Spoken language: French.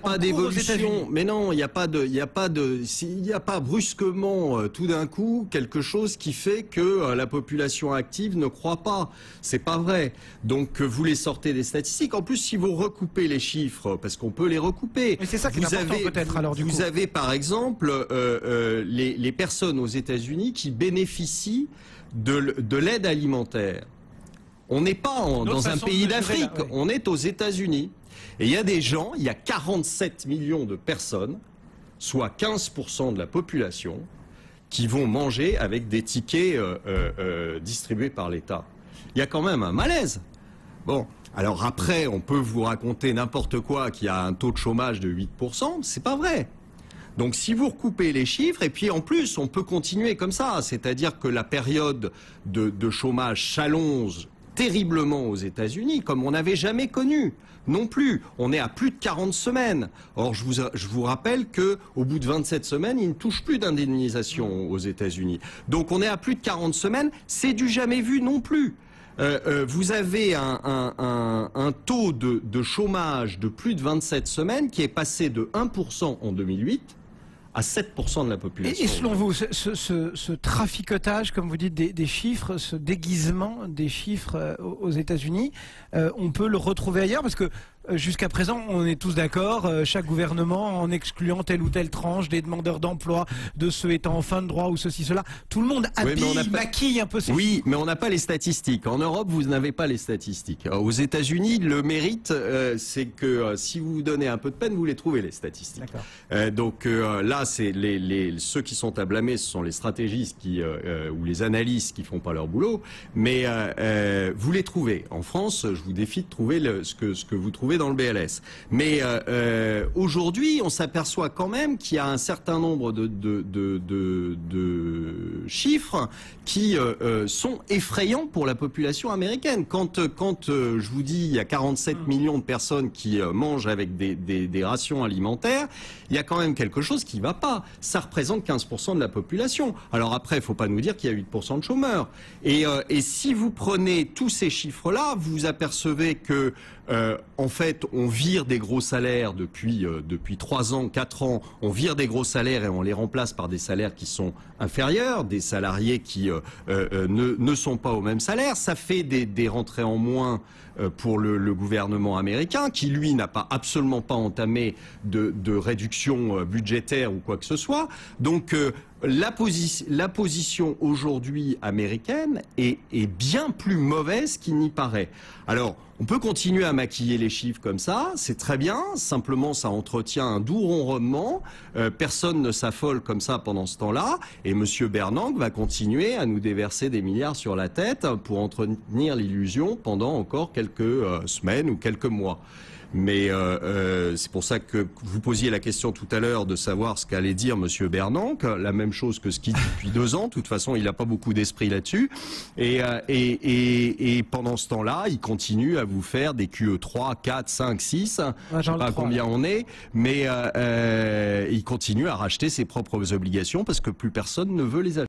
pas d'évolution. Mais non, il n'y a pas brusquement tout d'un coup quelque chose qui fait que la population active ne croit pas. C'est pas vrai. Donc vous les sortez des statistiques. En plus, si vous recoupez les chiffres, parce qu'on peut les recouper. Mais c'est ça qui est important peut-être alors du coup. Vous avez par exemple les personnes aux États-Unis qui bénéficient de l'aide alimentaire. On n'est pas dans un pays d'Afrique, on est aux États-Unis. Et il y a des gens, il y a 47 millions de personnes, soit 15% de la population, qui vont manger avec des tickets distribués par l'État. Il y a quand même un malaise. Bon, alors après, on peut vous raconter n'importe quoi, qu'il y a un taux de chômage de 8%, c'est pas vrai. Donc si vous recoupez les chiffres, et puis en plus, on peut continuer comme ça, c'est-à-dire que la période de chômage s'allonge terriblement aux États-Unis, comme on n'avait jamais connu. Non plus. On est à plus de 40 semaines. Or, je vous rappelle que au bout de 27 semaines, ils ne touchent plus d'indemnisation aux États-Unis. Donc, on est à plus de 40 semaines. C'est du jamais vu non plus. Vous avez un taux de chômage de plus de 27 semaines qui est passé de 1% en 2008 à 7% de la population. Et selon vous, ce traficotage, comme vous dites, des chiffres, ce déguisement des chiffres aux États-Unis, on peut le retrouver ailleurs parce que jusqu'à présent, on est tous d'accord, chaque gouvernement, en excluant telle ou telle tranche des demandeurs d'emploi, de ceux étant en fin de droit ou ceci, cela, tout le monde habille, maquille un peu ces chiffres. Oui, mais on n'a pas les statistiques. En Europe, vous n'avez pas les statistiques. Aux États-Unis, le mérite, c'est que si vous vous donnez un peu de peine, vous les trouvez, les statistiques. Donc là, c'est ceux qui sont à blâmer, ce sont les stratégistes ou les analystes qui font pas leur boulot, mais vous les trouvez. En France, je vous défie de trouver ce que vous trouvez dans le BLS. Mais aujourd'hui, on s'aperçoit quand même qu'il y a un certain nombre de chiffres qui sont effrayants pour la population américaine. Quand je vous dis il y a 47 millions de personnes qui mangent avec des rations alimentaires, il y a quand même quelque chose qui va pas. Ça représente 15% de la population. Alors après, il faut pas nous dire qu'il y a 8% de chômeurs. Et si vous prenez tous ces chiffres-là, vous apercevez que en fait, on vire des gros salaires depuis 3 ans, 4 ans. On vire des gros salaires et on les remplace par des salaires qui sont inférieurs, des salariés qui ne sont pas au même salaire. Ça fait des rentrées en moins pour le gouvernement américain, qui lui n'a absolument pas entamé de réduction budgétaire ou quoi que ce soit. Donc la position aujourd'hui américaine est bien plus mauvaise qu'il n'y paraît. Alors, on peut continuer à maquiller les chiffres comme ça, c'est très bien, simplement ça entretient un doux ronronnement, personne ne s'affole comme ça pendant ce temps-là, et M. Bernanke va continuer à nous déverser des milliards sur la tête pour entretenir l'illusion pendant encore quelques semaines ou quelques mois. Mais c'est pour ça que vous posiez la question tout à l'heure de savoir ce qu'allait dire M. Bernanke, la même chose que ce qu'il dit depuis 2 ans. De toute façon, il n'a pas beaucoup d'esprit là-dessus. Et pendant ce temps-là, il continue à vous faire des QE3, 4, 5, 6, je ne sais pas combien on est, mais il continue à racheter ses propres obligations parce que plus personne ne veut les acheter.